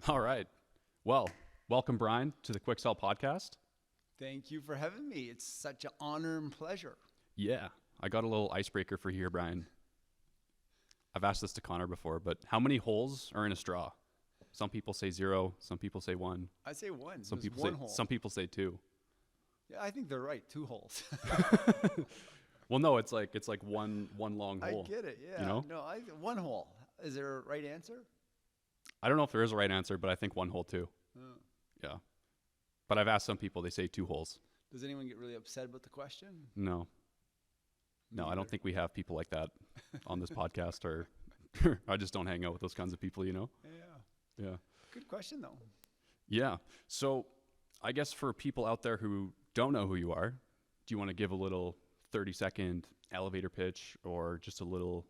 All right. Well, welcome, Bryon, to the QuikSell podcast. Thank you for having me. It's such an honor and pleasure. Yeah, I got a little icebreaker for here, Bryon. I've asked this to Connor before, but how many holes are in a straw? Some people say 0. Some people say 1. I say 1. Some There's people one say hole. some people say 2. Yeah, I think they're right. 2 holes. Well, no, it's like one long I hole. get it. Yeah. You know? No, 1 hole. Is there a right answer? I don't know if there is a right answer, but I think 1 hole too. Oh. Yeah. But I've asked some people, they say 2 holes. Does anyone get really upset about the question? No. No, I don't think we have people like that on this podcast, or I just don't hang out with those kinds of people, you know? Yeah. Yeah. Good question, though. Yeah. So I guess for people out there who don't know who you are, do you want to give a little 30-second elevator pitch or just a little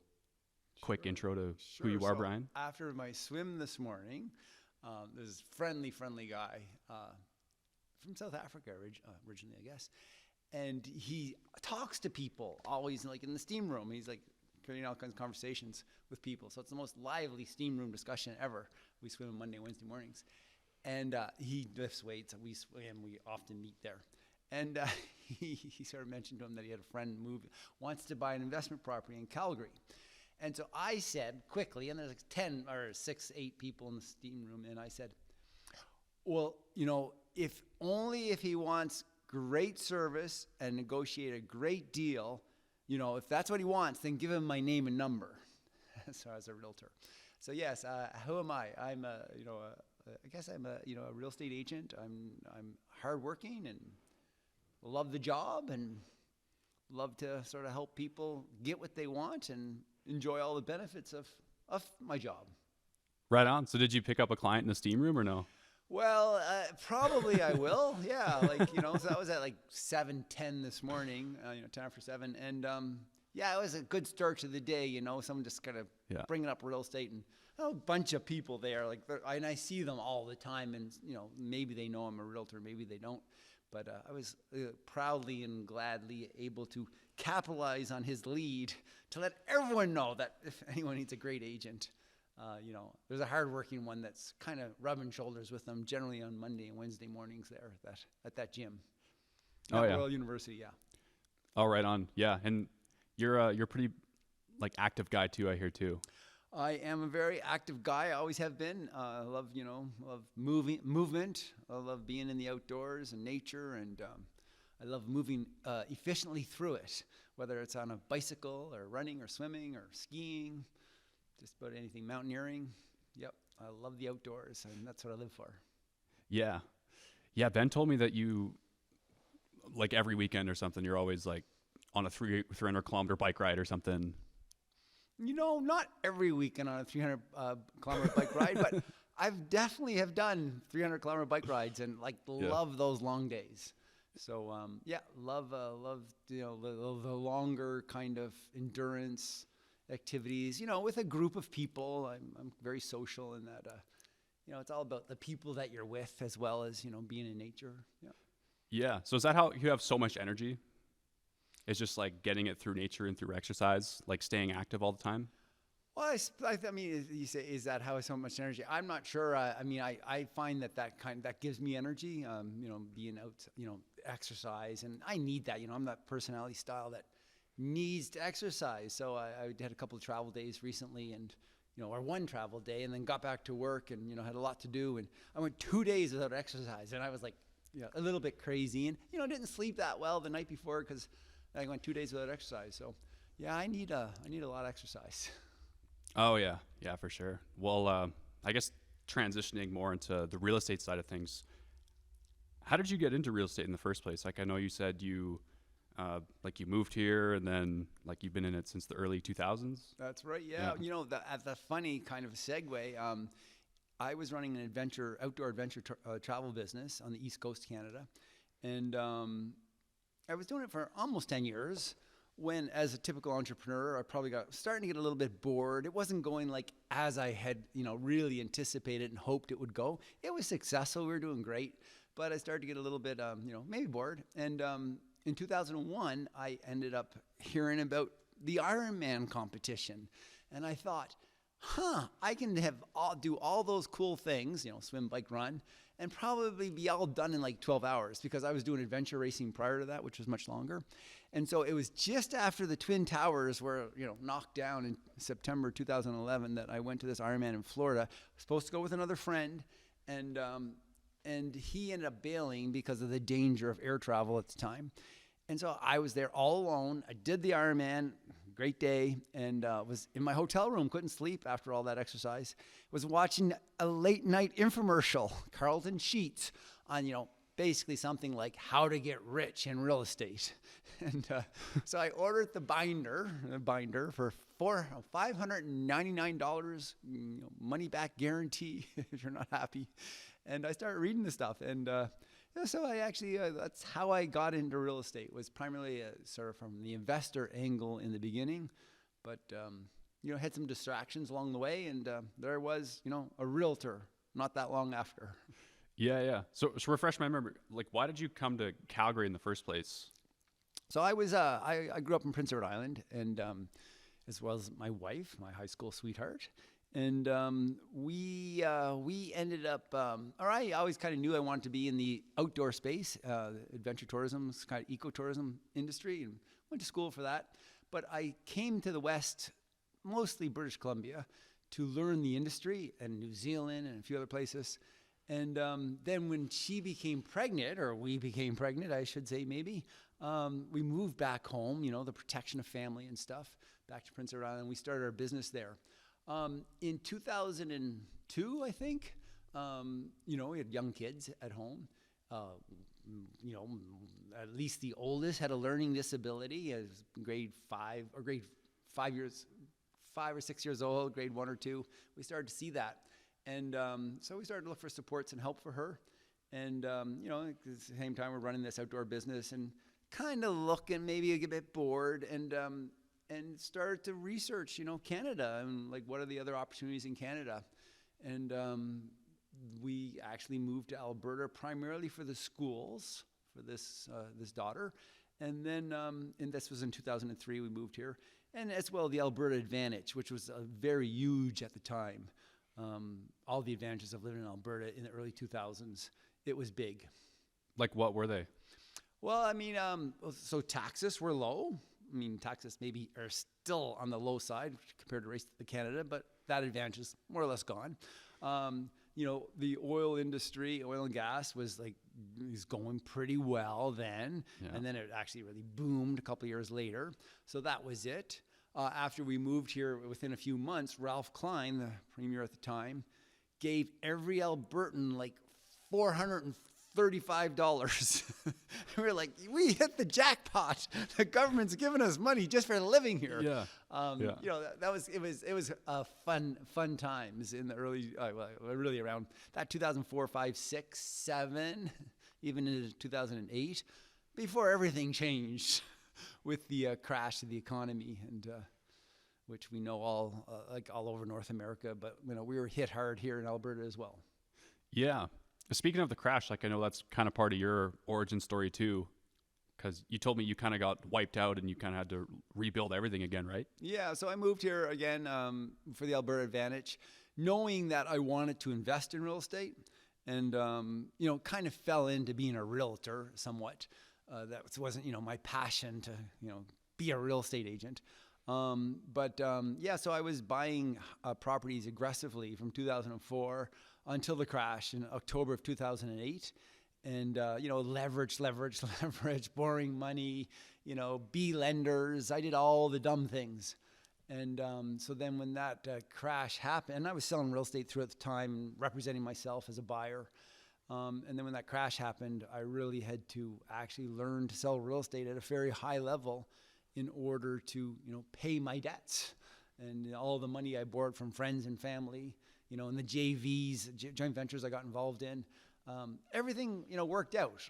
quick intro to who you are, Bryon? After my swim this morning, this friendly guy from South Africa originally, I guess. And he talks to people always, like in the steam room. He's like carrying all kinds of conversations with people. So it's the most lively steam room discussion ever. We swim Monday, Wednesday mornings. And he lifts weights, and we often meet there. And he sort of mentioned to him that he had a friend wants to buy an investment property in Calgary. And so I said quickly, and there's like 10 or 6, 8 people in the steam room, and I said, well, if he wants great service and negotiate a great deal, if that's what he wants, then give him my name and number. So as a realtor. So yes, who am I? I'm I guess I'm a real estate agent. I'm hardworking and love the job and love to sort of help people get what they want and enjoy all the benefits of my job. Right on. So did you pick up a client in the steam room or no? Well, probably I will. Yeah, so that was at like 7:10 this morning, 10 after 7. And yeah, it was a good start to the day, someone just kind of bringing up real estate and a bunch of people there. And I see them all the time, and, maybe they know I'm a realtor, maybe they don't. But I was proudly and gladly able to capitalize on his lead to let everyone know that if anyone needs a great agent, there's a hardworking one that's kind of rubbing shoulders with them generally on Monday and Wednesday mornings there at that gym. Oh, yeah. Royal University, yeah. Oh, right on. Yeah, and you're pretty active guy too, I hear too. I am a very active guy. I always have been. I love movement. I love being in the outdoors and nature, and I love moving efficiently through it, whether it's on a bicycle or running or swimming or skiing, just about anything, mountaineering. Yep, I love the outdoors, and that's what I live for. Yeah. Yeah, Ben told me that you, every weekend or something, you're always on a 300-kilometer bike ride or something. Not every weekend on a 300-kilometer bike ride, but I've definitely have done 300-kilometer bike rides and love those long days. So love the longer kind of endurance activities. With a group of people. I'm very social in that. It's all about the people that you're with as well as being in nature. Yeah. Yeah. So is that how you have so much energy? It's just getting it through nature and through exercise, staying active all the time? Well, I mean, you say, is that how I have so much energy? I'm not sure. I find that gives me energy, being out, exercise, and I need that. I'm that personality style that needs to exercise. So I had a couple of travel days recently and, or one travel day, and then got back to work and, had a lot to do. And I went 2 days without exercise, and I was a little bit crazy and, didn't sleep that well the night before because I went 2 days without exercise. So, yeah, I need a lot of exercise. Oh, yeah. Yeah, for sure. Well, I guess transitioning more into the real estate side of things, how did you get into real estate in the first place? I know you said you moved here and then you've been in it since the early 2000s. That's right. Yeah. The funny kind of segue, I was running an outdoor adventure travel business on the East Coast of Canada. And I was doing it for almost 10 years when, as a typical entrepreneur, I probably starting to get a little bit bored. It wasn't going as I had, really anticipated and hoped it would go. It was successful. We were doing great, but I started to get a little bit, maybe bored. And in 2001, I ended up hearing about the Ironman competition. And I thought, I can do all those cool things, swim, bike, run, and probably be all done in like 12 hours because I was doing adventure racing prior to that, which was much longer. And so it was just after the Twin Towers were, knocked down in September 2011 that I went to this Ironman in Florida. I was supposed to go with another friend, and he ended up bailing because of the danger of air travel at the time. And so I was there all alone. I did the Ironman, great day, and was in my hotel room, couldn't sleep after all that exercise. Was watching a late night infomercial, Carlton Sheets, on, basically something like how to get rich in real estate. And so I ordered the binder for $599, money back guarantee if you're not happy. And I started reading the stuff, and so I actually, that's how I got into real estate, was primarily sort of from the investor angle in the beginning, but, had some distractions along the way, and there I was, a realtor not that long after. Yeah. So refresh my memory. Like, why did you come to Calgary in the first place? So I was, I grew up in Prince Edward Island, and as well as my wife, my high school sweetheart. And we ended up, or I always kind of knew I wanted to be in the outdoor space, adventure tourism, kind of ecotourism industry, and went to school for that. But I came to the West, mostly British Columbia, to learn the industry, and New Zealand and a few other places. And then when she became pregnant, or we became pregnant, I should say maybe, we moved back home, the protection of family and stuff, back to Prince Edward Island. We started our business there. In 2002, I think, we had young kids at home. At least the oldest had a learning disability, as grade 5 or 6 years old, grade 1 or 2. We started to see that. And so we started to look for supports and help for her. And, at the same time, we're running this outdoor business and kind of looking, maybe a bit bored, and started to research, Canada, and like what are the other opportunities in Canada. And we actually moved to Alberta primarily for the schools for this daughter. And then, and this was in 2003, we moved here. And as well, the Alberta Advantage, which was very huge at the time. All the advantages of living in Alberta in the early 2000s, it was big. Like, what were they? Well, I mean, so taxes were low. I mean, taxes maybe are still on the low side compared to Canada, but that advantage is more or less gone. The oil industry, oil and gas was going pretty well then. Yeah. And then it actually really boomed a couple of years later. So that was it. After we moved here, within a few months, Ralph Klein, the premier at the time, gave every Albertan like $435. We were like, we hit the jackpot. The government's giving us money just for living here. Yeah. It was fun times in the early, really around that 2004, 5, 6, 7, even into 2008, before everything changed with the crash of the economy, and which we know all over North America, but we were hit hard here in Alberta as well. Yeah. Speaking of the crash, I know that's kind of part of your origin story too, because you told me you kind of got wiped out and you kind of had to rebuild everything again, right? Yeah, so I moved here again for the Alberta Advantage, knowing that I wanted to invest in real estate, and kind of fell into being a realtor somewhat. That wasn't my passion to be a real estate agent. So I was buying properties aggressively from 2004 until the crash in October of 2008. And, leverage, borrowing money, be lenders. I did all the dumb things. And so then when that crash happened, I was selling real estate throughout the time, representing myself as a buyer. And then when that crash happened, I really had to actually learn to sell real estate at a very high level in order to, pay my debts. And all the money I borrowed from friends and family, and the JVs, joint ventures I got involved in, everything, worked out.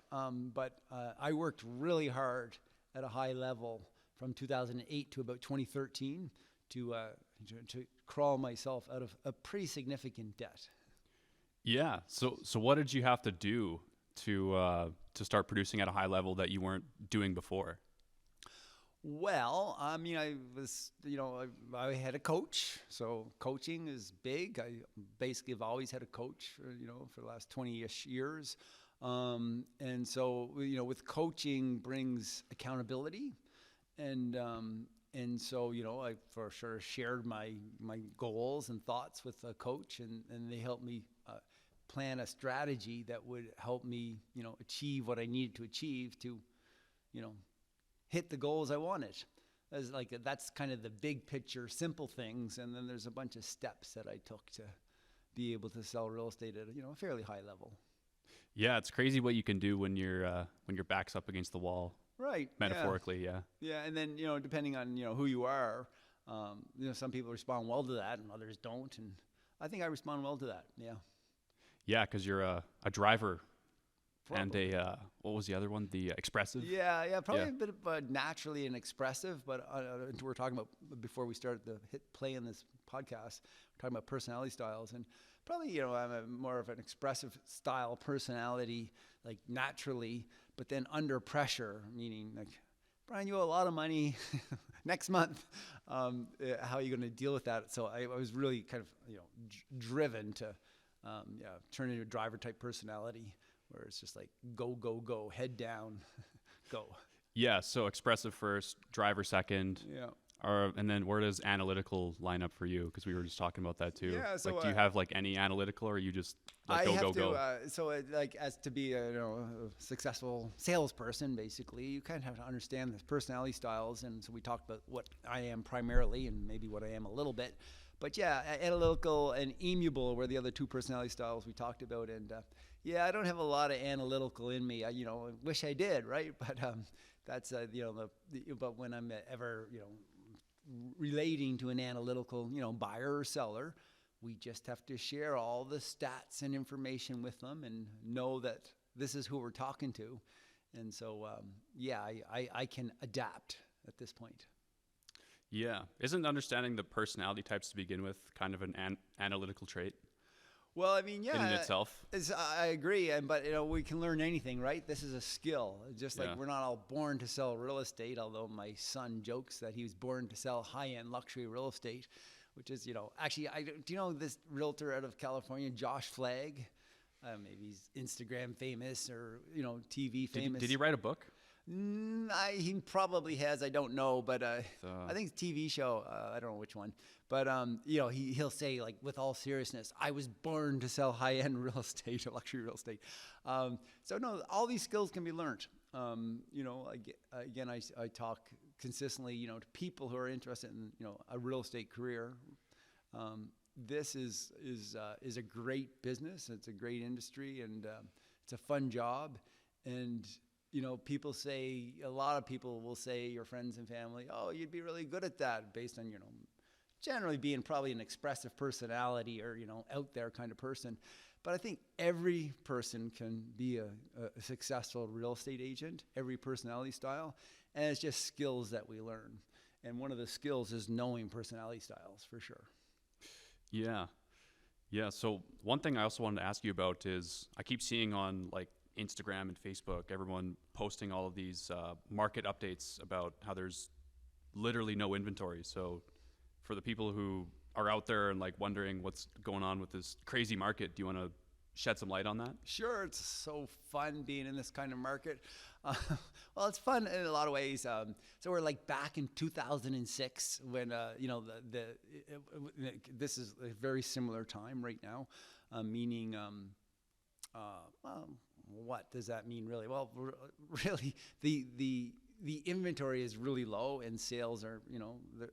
But I worked really hard at a high level from 2008 to about 2013 to crawl myself out of a pretty significant debt. Yeah. So what did you have to do to start producing at a high level that you weren't doing before? Well, I mean, I was, I had a coach, so coaching is big. I basically have always had a coach, for the last 20-ish years. And so, with coaching brings accountability. And so, I for sure shared my goals and thoughts with a coach, and they helped me plan a strategy that would help me, achieve what I needed to achieve to, you know, hit the goals I wanted. That's kind of the big picture, simple things, and then there's a bunch of steps that I took to be able to sell real estate at a fairly high level. Yeah, it's crazy what you can do when your back's up against the wall. Right. Metaphorically, yeah. Yeah, and then depending on who you are, some people respond well to that, and others don't, and I think I respond well to that. Yeah. Yeah, because you're a driver. Probably. And what was the other one? The expressive? Yeah, probably Yeah. a bit of naturally and expressive, but we're talking about, before we started to hit play in this podcast, we're talking about personality styles, and probably, I'm more of an expressive style personality, like naturally, but then under pressure, meaning like, Bryon, you owe a lot of money next month. How are you going to deal with that? So I was really kind of, driven to, turn into a driver type personality, where it's just like go, head down, go. Yeah, so expressive first, driver second. Yeah. And then where does analytical line up for you? Because we were just talking about that too. Yeah, so, do you have like any analytical, or are you just like I have go? As to be a successful salesperson, basically, you kind of have to understand the personality styles. And so we talked about what I am primarily, and maybe what I am a little bit. But yeah, analytical and amiable were the other two personality styles we talked about. And yeah, I don't have a lot of analytical in me. I wish I did, right? But that's but when I'm ever relating to an analytical buyer or seller, we just have to share all the stats and information with them and know that this is who we're talking to. And so I can adapt at this point. Yeah. Isn't understanding the personality types to begin with kind of an analytical trait? Well, I mean, yeah, in itself. I agree, but we can learn anything, right? This is a skill. Just like Yeah. we're not all born to sell real estate, although my son jokes that he was born to sell high-end luxury real estate, which is, actually, do you know this realtor out of California, Josh Flagg? Maybe he's Instagram famous or TV famous. Did he write a book? He probably has. I don't know, but I think it's a TV show. I don't know which one, but he'll say, like, with all seriousness, I was born to sell high-end real estate or luxury real estate. So no, all these skills can be learned. Again, I talk consistently, to people who are interested in a real estate career. This is a great business. It's a great industry, and it's a fun job, and people say, a lot of people will say, your friends and family, oh, you'd be really good at that, based on, generally being probably an expressive personality or, out there kind of person. But I think every person can be a successful real estate agent, every personality style, and it's just skills that we learn. And one of the skills is knowing personality styles, for sure. Yeah. Yeah. So one thing I also wanted to ask you about is I keep seeing on like Instagram and Facebook, everyone posting all of these market updates about how there's literally no inventory. So for the people who are out there and like wondering what's going on with this crazy market, do you want to shed some light on that? Sure, it's so fun being in this kind of market. Well, it's fun in a lot of ways. So we're like back in 2006 when this is a very similar time right now, meaning what does that mean really? Well, really the inventory is really low and sales are,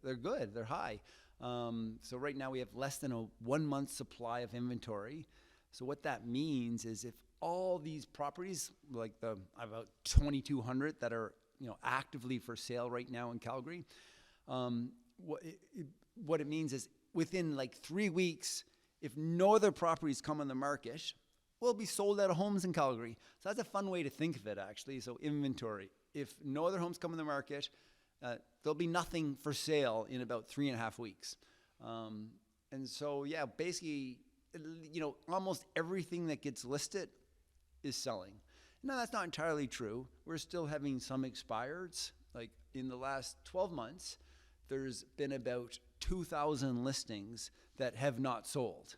they're good, they're high. So right now we have less than a 1 month supply of inventory. So what that means is if all these properties, like about 2,200 that are, actively for sale right now in Calgary, what it means is within like 3 weeks, if no other properties come on the market, we'll be sold out of homes in Calgary. So that's a fun way to think of it, actually. So inventory. If no other homes come on the market, there'll be nothing for sale in about 3.5 weeks. And so, yeah, basically, almost everything that gets listed is selling. Now, that's not entirely true. We're still having some expireds. Like, in the last 12 months, there's been about 2,000 listings that have not sold.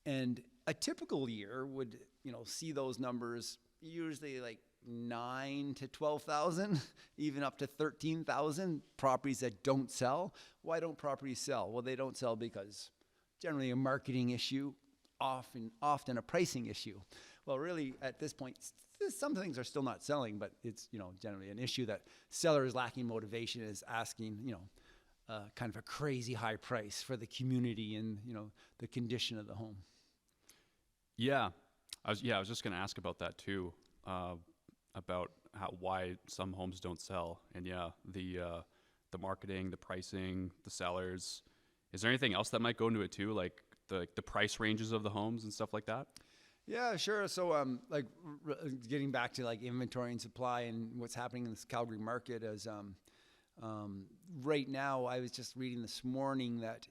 And a typical year would, see those numbers usually like 9 to 12,000, even up to 13,000 properties that don't sell. Why don't properties sell? Well, they don't sell because generally a marketing issue, often a pricing issue. Well, really at this point, some things are still not selling, but it's, generally an issue that sellers lacking motivation is asking, kind of a crazy high price for the community and, the condition of the home. Yeah. I was just going to ask about that too, about why some homes don't sell. And the marketing, the pricing, the sellers. Is there anything else that might go into it too? Like the price ranges of the homes and stuff like that? Yeah, sure. So, getting back to like inventory and supply and what's happening in this Calgary market is, right now, I was just reading this morning that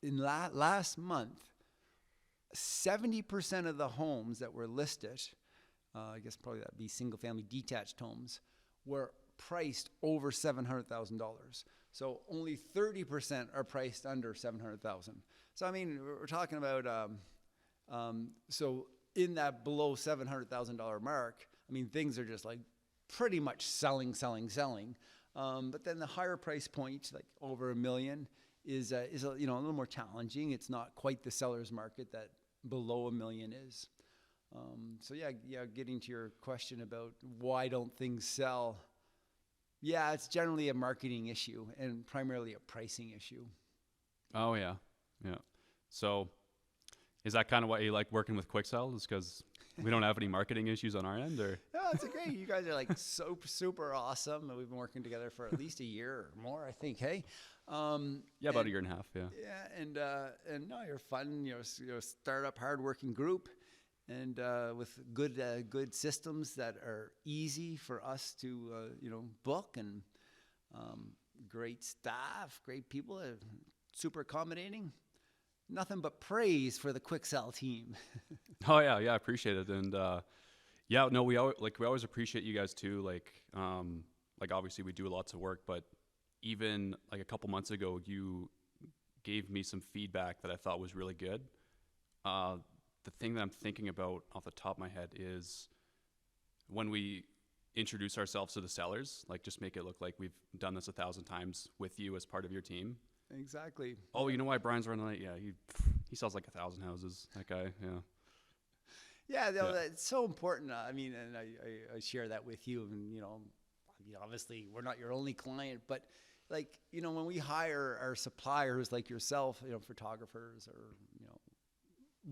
in last month, 70% of the homes that were listed, I guess probably that'd be single-family detached homes, were priced over $700,000. So only 30% are priced under $700,000. So I mean, we're talking about so in that below $700,000 mark, I mean, things are just like pretty much selling. But then the higher price point, like over $1 million, is a little more challenging. It's not quite the seller's market that below $1 million is. So getting to your question about why don't things sell? Yeah, it's generally a marketing issue and primarily a pricing issue. Oh yeah. So is that kind of why you like working with QuikSell? Is because we don't have any marketing issues on our end, or? No, it's great. You guys are like super awesome. We've been working together for at least a year or more, I think. Hey. About a year and a half. Yeah. Yeah, and no, you're fun. You're a startup, hardworking group, and with good systems that are easy for us to book, and great staff, great people, super accommodating. Nothing but praise for the QuikSell team. Oh yeah, I appreciate it, and we always appreciate you guys too. Like obviously we do lots of work, but even like a couple months ago, you gave me some feedback that I thought was really good. The thing that I'm thinking about off the top of my head is when we introduce ourselves to the sellers, like just make it look like we've done this 1,000 times with you as part of your team. Exactly. Oh, you know why Bryan's running late? Yeah, he sells like 1,000 houses. That guy, yeah. Yeah, it's so important. I mean, and I share that with you. And obviously we're not your only client, but like when we hire our suppliers like yourself, photographers or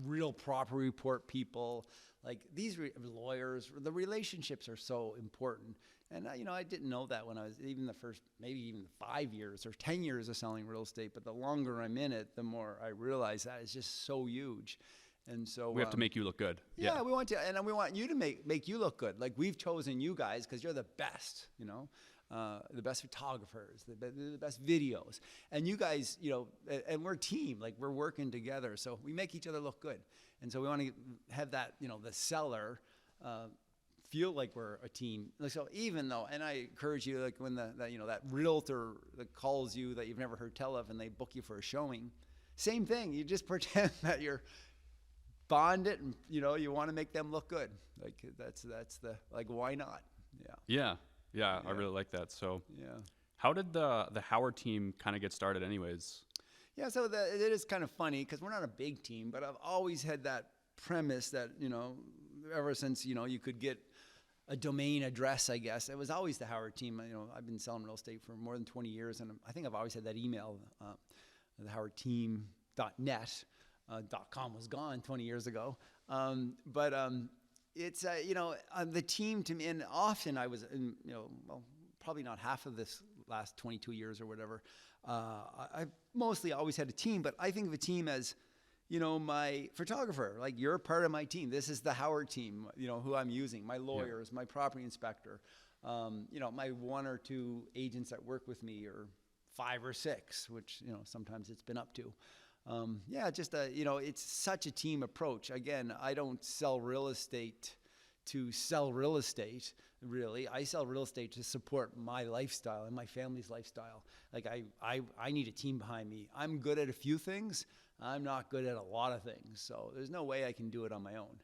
real property report people, like these lawyers, the relationships are so important. And I didn't know that when I was even the first, maybe even 5 years or 10 years of selling real estate. But the longer I'm in it, the more I realize that it's just so huge. And so we have to make you look good. Yeah, we want to, and we want you to make you look good. Like we've chosen you guys because you're the best. The best photographers, the best videos, and you guys, and we're a team. Like we're working together, so we make each other look good. And so we want to have that, the seller. Feel like we're a team. So even though, and I encourage you, like when that realtor that calls you that you've never heard tell of and they book you for a showing, same thing. You just pretend that you're bonded and you want to make them look good. Like that's the why not? Yeah. I really like that. So yeah. How did the Howard team kind of get started anyways? Yeah, so it is kind of funny because we're not a big team, but I've always had that premise that ever since you could get a domain address, I guess. It was always the Howard team. I've been selling real estate for more than 20 years, and I think I've always had that email, the howardteam.net. .com was gone 20 years ago. But it's, the team to me, and often I was, probably not half of this last 22 years or whatever. I've mostly always had a team, but I think of a team as, my photographer, like you're part of my team. This is the Howard team, who I'm using, my lawyers, my property inspector, my 1 or 2 agents that work with me, or 5 or 6, which, sometimes it's been up to. It's such a team approach. Again, I don't sell real estate to sell real estate. really. I sell real estate to support my lifestyle and my family's lifestyle. Like I need a team behind me. I'm good at a few things. I'm not good at a lot of things. So there's no way I can do it on my own.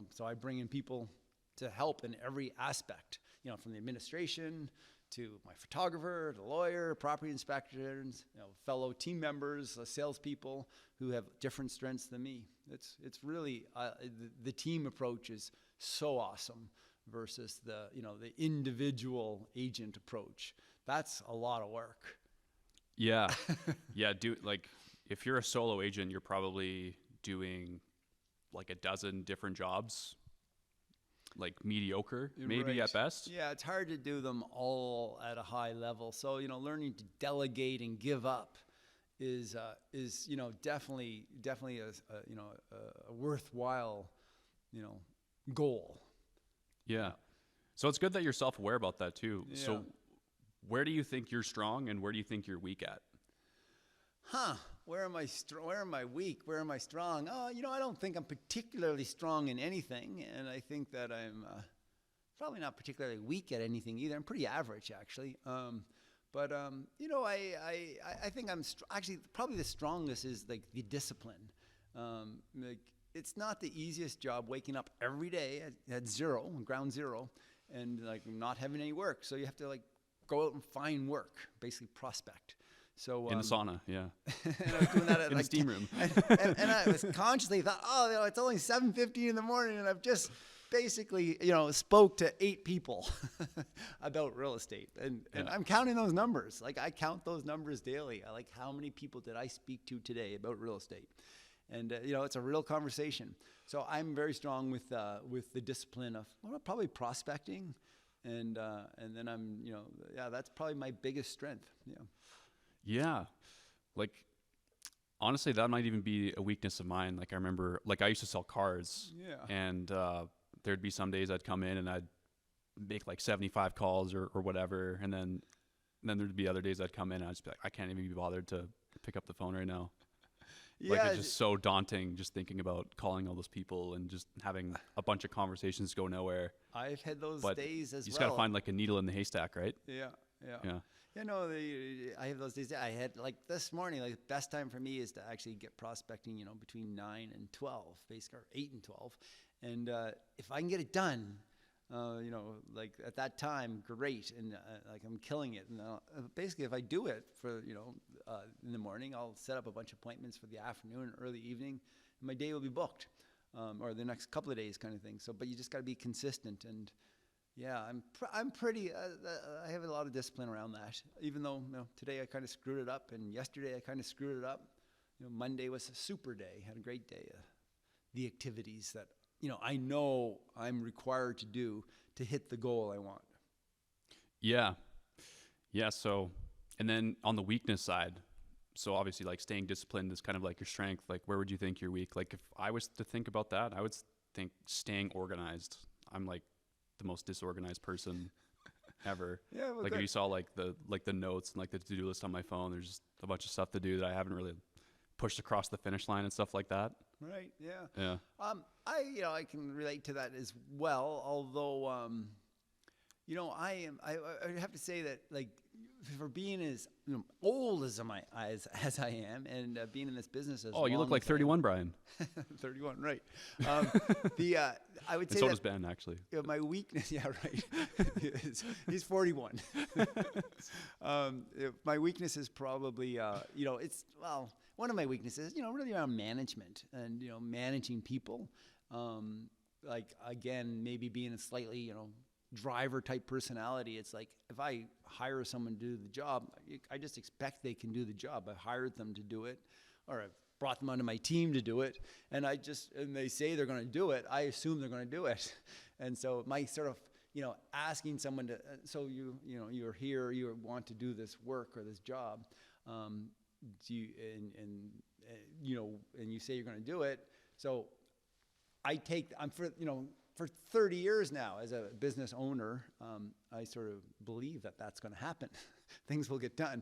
So I bring in people to help in every aspect, from the administration to my photographer, the lawyer, property inspectors, fellow team members, salespeople who have different strengths than me. It's really, the team approach is so awesome versus the individual agent approach. That's a lot of work. Yeah. Yeah. If you're a solo agent, you're probably doing like a dozen different jobs, like mediocre, maybe Right. at best. Yeah, it's hard to do them all at a high level. So, learning to delegate and give up is definitely a worthwhile, goal. Yeah. So it's good that you're self-aware about that too. Yeah. So where do you think you're strong and where do you think you're weak at? Where am I strong? Where am I weak? Where am I strong? I don't think I'm particularly strong in anything, and I think that I'm probably not particularly weak at anything either. I'm pretty average, actually. I think I'm actually probably the strongest is like the discipline. It's not the easiest job waking up every day at ground zero, and like not having any work. So you have to like go out and find work, basically prospect. So In the sauna, yeah. and I was doing that at In the steam room. and I was consciously thought, it's only 7:50 in the morning, and I've just basically, spoke to 8 people about real estate, and I'm counting those numbers. Like I count those numbers daily. I like how many people did I speak to today about real estate, and it's a real conversation. So I'm very strong with the discipline of probably prospecting, and then I'm that's probably my biggest strength. Yeah. Yeah. Like, honestly, that might even be a weakness of mine. Like, I remember, I used to sell cars. Yeah. And there'd be some days I'd come in and I'd make like 75 calls or whatever. And then there'd be other days I'd come in and I'd just be like, I can't even be bothered to pick up the phone right now. Yeah. It's just so daunting just thinking about calling all those people and just having a bunch of conversations go nowhere. I've had those But days as well. You just got to find like a needle in the haystack, right? Yeah. Yeah. I have those days. I had like this morning, like the best time for me is to actually get prospecting, between 9 and 12, basically, or 8 and 12. And if I can get it done, like at that time, great. And like I'm killing it. And basically, if I do it for, in the morning, I'll set up a bunch of appointments for the afternoon and early evening, and my day will be booked, or the next couple of days kind of thing. So, but you just got to be consistent. And yeah, I'm pretty. I have a lot of discipline around that. Even though today I kind of screwed it up, and yesterday I kind of screwed it up. Monday was a super day. Had a great day. The activities that I know I'm required to do to hit the goal I want. Yeah. So, and then on the weakness side, so obviously like staying disciplined is kind of like your strength. Like, where would you think you're weak? Like, if I was to think about that, I would think staying organized. I'm like the most disorganized person ever. Yeah, well, like if you saw like the notes and like the to-do list on my phone, there's just a bunch of stuff to do that I haven't really pushed across the finish line and stuff like that. Right. Yeah. Yeah. I can relate to that as well. Although, I have to say that like for being as old as I am, and being in this business as you look long like as I am. 31, Bryon. 31, right? I would And say so that does Ben, actually. my weakness. Yeah, right. He's 41. My weakness is probably one of my weaknesses, really around management and managing people. Like again, maybe being a slightly driver type personality. It's like if I hire someone to do the job, I just expect they can do the job. I hired them to do it, or I've brought them onto my team to do it, and they say they're going to do it. I assume they're going to do it, and so my sort of asking someone to so you're here, you want to do this work or this job, and you say you're going to do it, so for 30 years now as a business owner, I sort of believe that that's going to happen. Things will get done.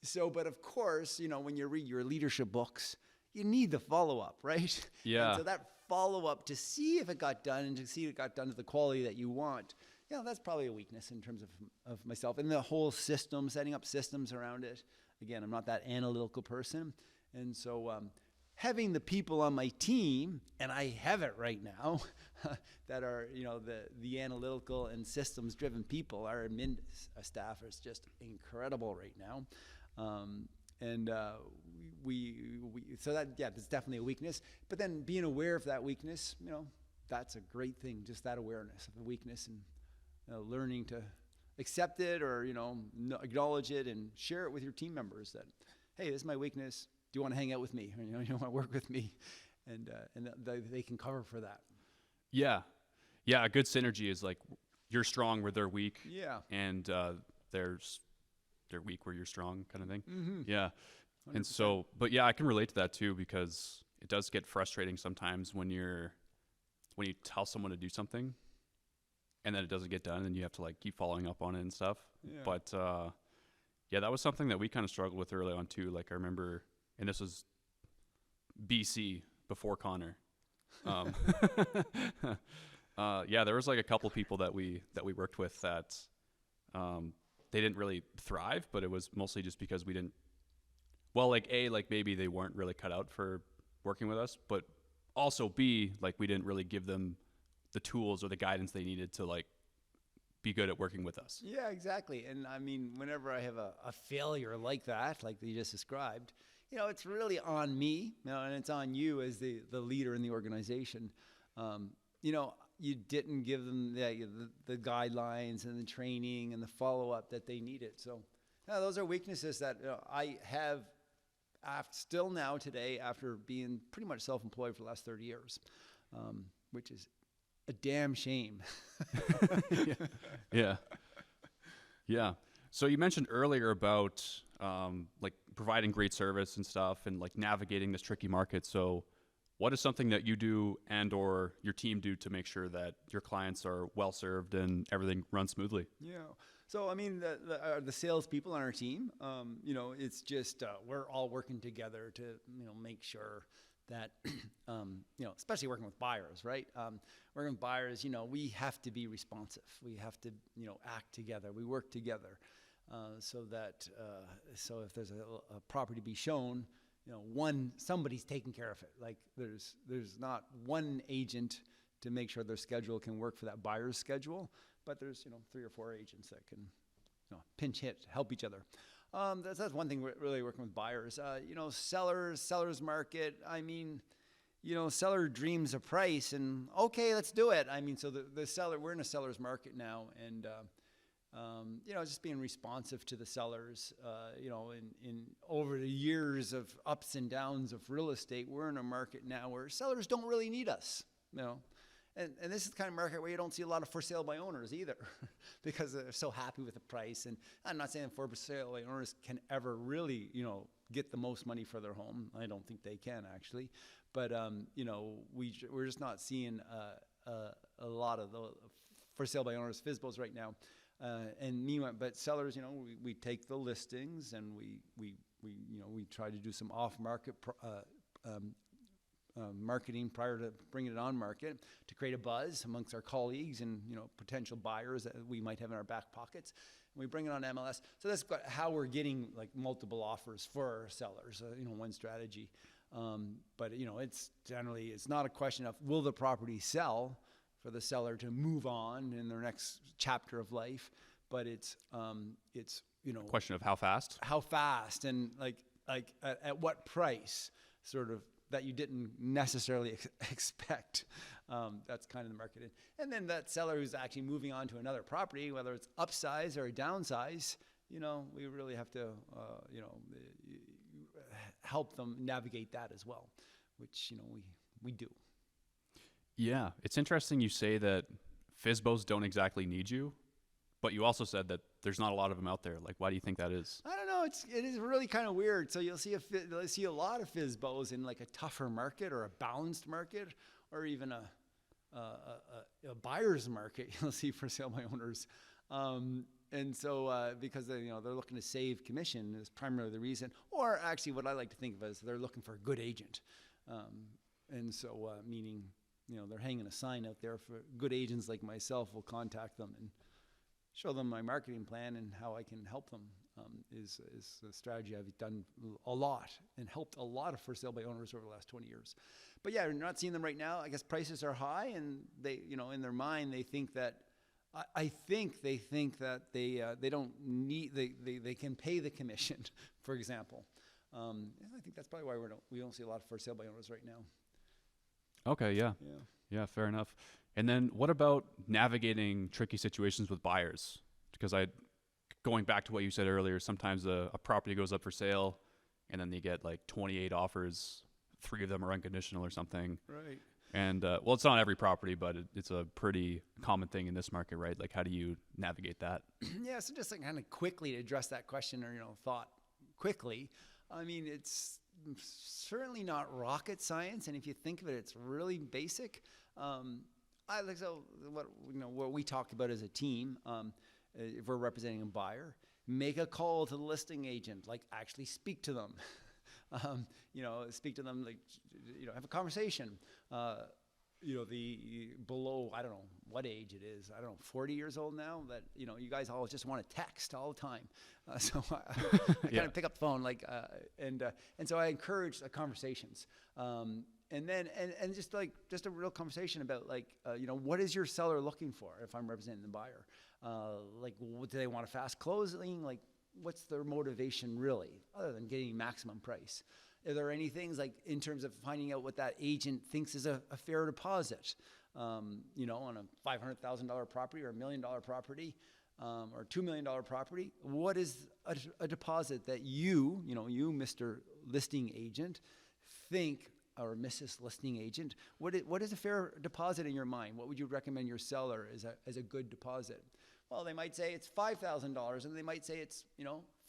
So, but of course, when you read your leadership books, you need the follow-up, right? Yeah. And so that follow-up to see if it got done and to see if it got done to the quality that you want. That's probably a weakness in terms of myself. And the whole system, setting up systems around it. Again, I'm not that analytical person. And so having the people on my team, and I have it right now, that are, the analytical and systems-driven people. Our admin staff is just incredible right now. So that's definitely a weakness. But then being aware of that weakness, that's a great thing, just that awareness of the weakness and learning to accept it or, acknowledge it and share it with your team members that, hey, this is my weakness. Do you want to hang out with me? Or, you want to work with me? And they can cover for that. Yeah. Yeah. A good synergy is like you're strong where they're weak. Yeah. And they're weak where you're strong kind of thing. Mm-hmm. Yeah. 100%. And so, but yeah, I can relate to that too, because it does get frustrating sometimes when you tell someone to do something and then it doesn't get done and you have to like keep following up on it and stuff. Yeah. But yeah, that was something that we kind of struggled with early on too. Like I remember, and this was BC before Connor. Yeah, there was like a couple people that we worked with that they didn't really thrive, but it was mostly just because we didn't. Well, like maybe they weren't really cut out for working with us, but also B, like we didn't really give them the tools or the guidance they needed to like be good at working with us. Yeah, exactly. And I mean, whenever I have a failure like that, like you just described, it's really on me, and it's on you as the leader in the organization. You didn't give them the guidelines and the training and the follow-up that they needed. So those are weaknesses that I have still now today after being pretty much self-employed for the last 30 years, which is a damn shame. Yeah. So you mentioned earlier about like providing great service and stuff and like navigating this tricky market. So what is something that you do and or your team do to make sure that your clients are well served and everything runs smoothly? Yeah. So, I mean, the salespeople on our team, it's just we're all working together to, make sure that, especially working with buyers, right? Working with buyers, we have to be responsive. We have to, act together. We work together so that so if there's a property to be shown, somebody's taking care of it. Like there's not one agent to make sure their schedule can work for that buyer's schedule, but there's 3 or 4 agents that can pinch hit, help each other. That's one thing really working with buyers. Sellers market. I mean, seller dreams a price, and okay, let's do it. I mean, so the seller, we're in a seller's market now, and just being responsive to the sellers. In over the years of ups and downs of real estate, we're in a market now where sellers don't really need us. And this is the kind of market where you don't see a lot of for sale by owners either because they're so happy with the price. And I'm not saying for sale by owners can ever really, get the most money for their home. I don't think they can actually. But, we're just not seeing a lot of the for sale by owners FSBOs right now. But sellers, we take the listings and we try to do some off-market marketing prior to bringing it on market to create a buzz amongst our colleagues and potential buyers that we might have in our back pockets. And we bring it on MLS. So that's how we're getting like multiple offers for our sellers. One strategy. But it's not a question of will the property sell for the seller to move on in their next chapter of life, but it's Question of how fast and like at what price sort of that you didn't necessarily expect. That's kind of the market. And then that seller who's actually moving on to another property, whether it's upsize or a downsize, we really have to, help them navigate that as well, which, we do. Yeah. It's interesting you say that FSBOs don't exactly need you, but you also said that there's not a lot of them out there. Like, why do you think that is? I don't know. It is really kind of weird. So you'll see a lot of FSBOs in like a tougher market or a balanced market or even a buyer's market. You'll see for sale by owners. And so because they're looking to save commission is primarily the reason. Or actually what I like to think of as they're looking for a good agent. And so meaning, they're hanging a sign out there for good agents like myself will contact them and show them my marketing plan and how I can help them. Is a strategy I've done a lot and helped a lot of for sale by owners over the last 20 years. But yeah, we're not seeing them right now. I guess prices are high, and they, in their mind, they think that, I think they think that they don't need, they can pay the commission, for example. And I think that's probably why we don't see a lot of for sale by owners right now. Okay, yeah. Yeah, fair enough. And then what about navigating tricky situations with buyers? Because going back to what you said earlier, sometimes a property goes up for sale and then they get like 28 offers, 3 of them are unconditional or something. Right. And well, it's not every property, but it's a pretty common thing in this market, right? Like, how do you navigate that? Yeah, so just like kind of quickly to address that question, or thought quickly. I mean, it's certainly not rocket science, and if you think of it, it's really basic. What we talk about as a team, if we're representing a buyer, make a call to the listing agent, like actually speak to them. Speak to them, like, have a conversation. The below, I don't know what age it is. I don't know, 40 years old now, that, you guys all just want to text all the time. So I kind of pick up the phone, and so I encourage conversations. And then just a real conversation about what is your seller looking for if I'm representing the buyer? Do they want a fast closing? Like, what's their motivation really, other than getting maximum price? Are there any things in terms of finding out what that agent thinks is a fair deposit? On a $500,000 property or $1 million property, or $2 million property, what is a deposit that you, Mr. Listing Agent, think, or Mrs. Listing Agent, what is a fair deposit in your mind? What would you recommend your seller as a good deposit? Well, they might say it's $5,000, and they might say it's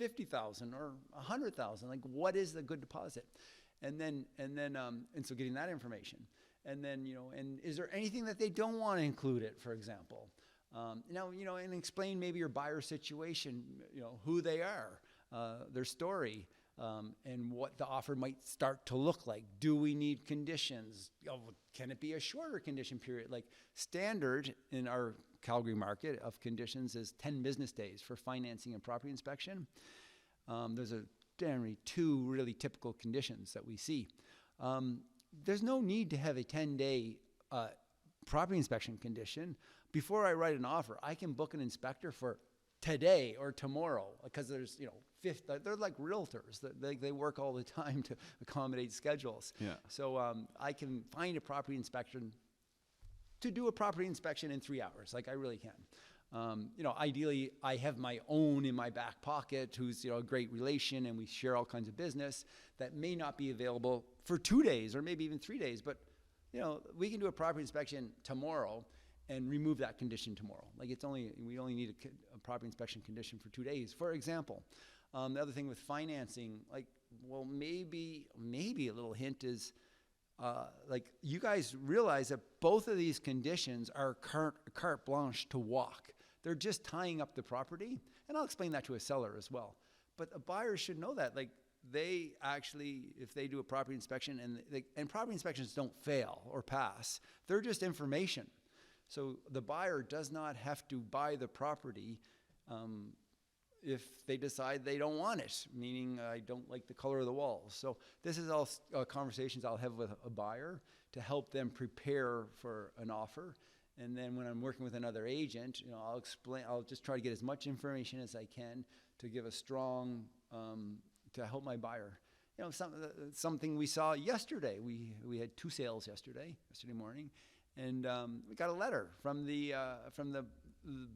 $50,000 or $100,000. Like, what is the good deposit? And so getting that information, and then and is there anything that they don't want to include it, for example? And explain maybe your buyer situation, who they are, their story. And what the offer might start to look like. Do we need conditions? Can it be a shorter condition period? Like, standard in our Calgary market of conditions is 10 business days for financing and property inspection. There's generally 2 really typical conditions that we see. There's no need to have a 10-day property inspection condition. Before I write an offer, I can book an inspector for today or tomorrow, because there's, they're like realtors. They work all the time to accommodate schedules. Yeah. So I can find a property inspection to do a property inspection in 3 hours. Like, I really can. Ideally, I have my own in my back pocket who's, a great relation, and we share all kinds of business that may not be available for 2 days or maybe even 3 days. But, we can do a property inspection tomorrow and remove that condition tomorrow. Like, we only need a property inspection condition for 2 days, for example. The other thing with financing, maybe a little hint is, you guys realize that both of these conditions are carte blanche to walk. They're just tying up the property, and I'll explain that to a seller as well. But a buyer should know that, they actually, if they do a property inspection, and property inspections don't fail or pass, they're just information. So the buyer does not have to buy the property if they decide they don't want it, meaning I don't like the color of the walls. So this is all conversations I'll have with a buyer to help them prepare for an offer. And then when I'm working with another agent, I'll just try to get as much information as I can to give a strong, to help my buyer. Something we saw yesterday. We had 2 sales yesterday morning. And we got a letter from the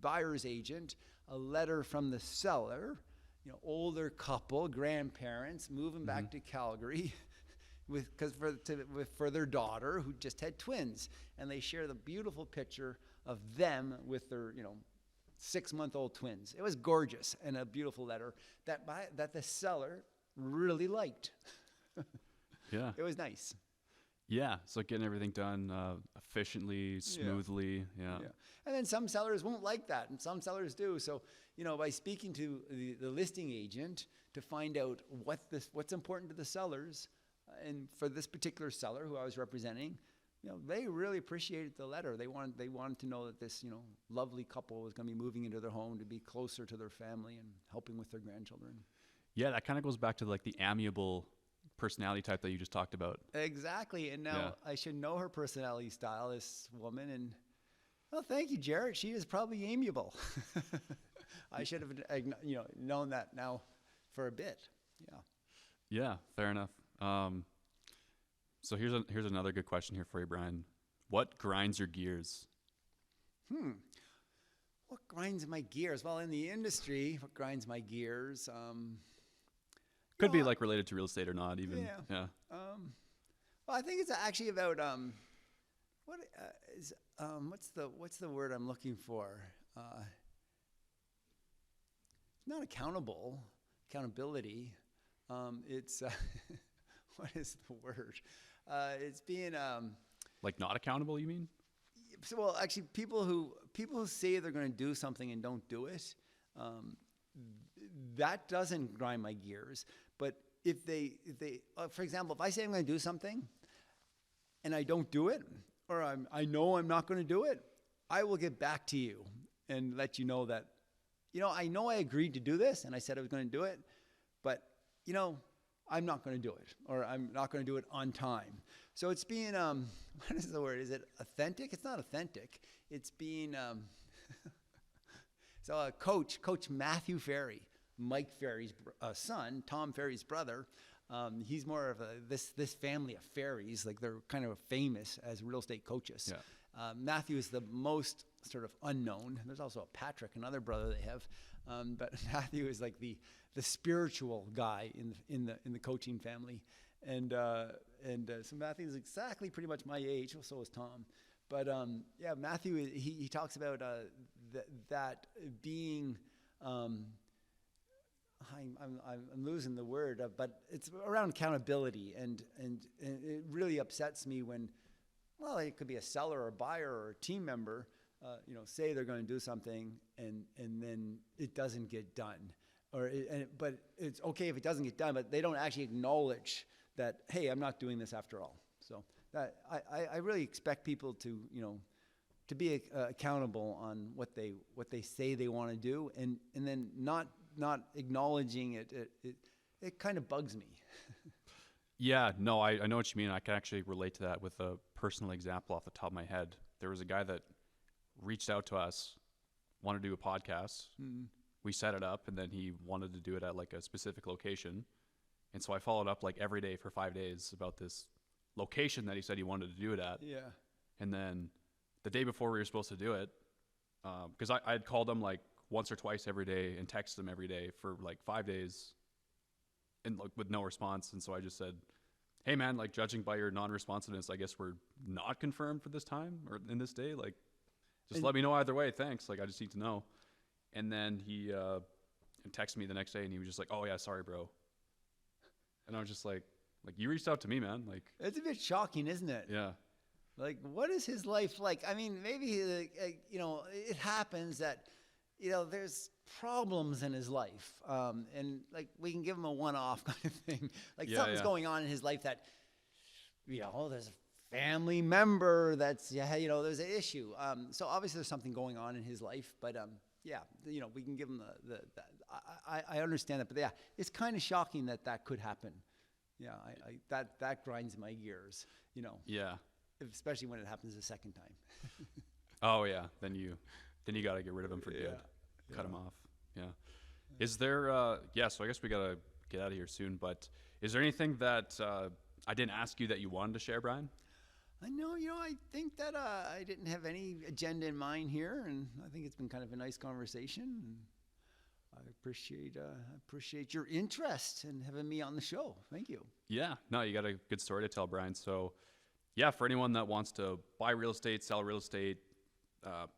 buyer's agent, a letter from the seller, older couple, grandparents moving back to Calgary for their daughter who just had twins, and they share the beautiful picture of them with their 6-month-old twins. It was gorgeous, and a beautiful letter that the seller really liked. Yeah, it was nice. Yeah, so getting everything done efficiently, smoothly. Yeah. And then some sellers won't like that, and some sellers do. So, by speaking to the listing agent to find out what's important to the sellers, and for this particular seller who I was representing, they really appreciated the letter. They wanted to know that this, lovely couple was going to be moving into their home to be closer to their family and helping with their grandchildren. Yeah, that kind of goes back to like the amiable personality type that you just talked about. Exactly. And now I should know her personality style, this woman. And well, thank you, Jared. She is probably amiable. I should have, known that now for a bit. Yeah. Yeah, fair enough. So here's another good question here for you, Bryon. What grinds your gears? What grinds my gears? Well, in the industry, what grinds my gears? Could be like related to real estate or not, even. Yeah. Well, I think it's actually about what's the word I'm looking for? Not accountability. It's what is the word? It's being like not accountable, you mean? So, well, actually, people who say they're going to do something and don't do it, that doesn't grind my gears. But if they for example, if I say I'm going to do something and I don't do it, or I know I'm not going to do it, I will get back to you and let you know that, I know I agreed to do this and I said I was going to do it, but I'm not going to do it, or I'm not going to do it on time. So it's being, what is the word? Is it authentic? It's not authentic. It's being, so Coach Matthew Ferry, Mike Ferry's son, Tom Ferry's brother, he's more of this family of Ferries, like they're kind of famous as real estate coaches. Yeah. Matthew is the most sort of unknown. There's also a Patrick, another brother they have, but Matthew is like the spiritual guy in the coaching family, and so Matthew is exactly pretty much my age. Well, so is Tom, but Matthew he talks about that being. I'm losing the word, but it's around accountability, and it really upsets me when, well, it could be a seller or a buyer or a team member, say they're going to do something and then it doesn't get done, but it's okay if it doesn't get done, but they don't actually acknowledge that, hey, I'm not doing this after all. So that I really expect people to to be accountable on what they say they want to do, and then not acknowledging it kind of bugs me. Yeah, no, I know what you mean. I can actually relate to that with a personal example off the top of my head. There was a guy that reached out to us, wanted to do a podcast. Mm. We set it up, and then he wanted to do it at like a specific location. And so I followed up like every day for 5 days about this location that he said he wanted to do it at. Yeah. And then the day before we were supposed to do it, because I had called him like once or twice every day and texted him every day for like 5 days, and like with no response. And so I just said, hey man, like judging by your non-responsiveness, I guess we're not confirmed for this time or in this day. Like, just let me know either way. Thanks. Like, I just need to know. And then he texted me the next day, and he was just like, oh yeah, sorry, bro. And I was just like you reached out to me, man. Like, it's a bit shocking, isn't it? Yeah. Like, what is his life like? I mean, maybe it happens that there's problems in his life, and like we can give him a one-off kind of thing. Like something's going on in his life that there's a family member that's there's an issue. So obviously there's something going on in his life, but we can give him I understand that, but yeah, it's kind of shocking that could happen. Yeah, that grinds my gears. Yeah. Especially when it happens a second time. Oh yeah, then you got to get rid of him for good. Cut him off. Yeah. Is there so I guess we got to get out of here soon, but is there anything that I didn't ask you that you wanted to share, Bryon? I know, I think that I didn't have any agenda in mind here, and I think it's been kind of a nice conversation, and I appreciate your interest in having me on the show. Thank you. Yeah, no, you got a good story to tell, Bryon. So yeah, for anyone that wants to buy real estate, sell real estate,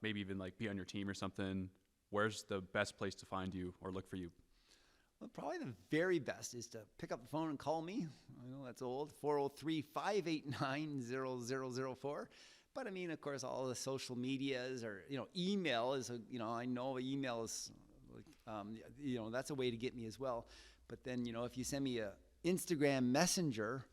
maybe even like be on your team or something, where's the best place to find you or look for you? Well, probably the very best is to pick up the phone and call me. I know that's old, 403-589-0004. But I mean, of course, all the social medias or, email is, I know email is, that's a way to get me as well. But then, if you send me a Instagram messenger,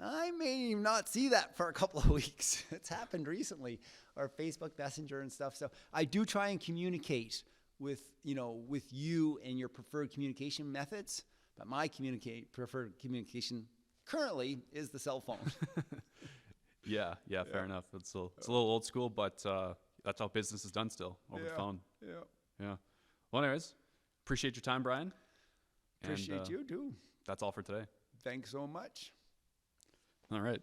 I may not see that for a couple of weeks. It's happened recently, or Facebook Messenger and stuff. So I do try and communicate with you and your preferred communication methods. But my preferred communication currently is the cell phone. Yeah, fair enough. It's a little old school, but that's how business is done still, over the phone. Yeah. Well, anyways, appreciate your time, Bryon. Appreciate you too. That's all for today. Thanks so much. All right.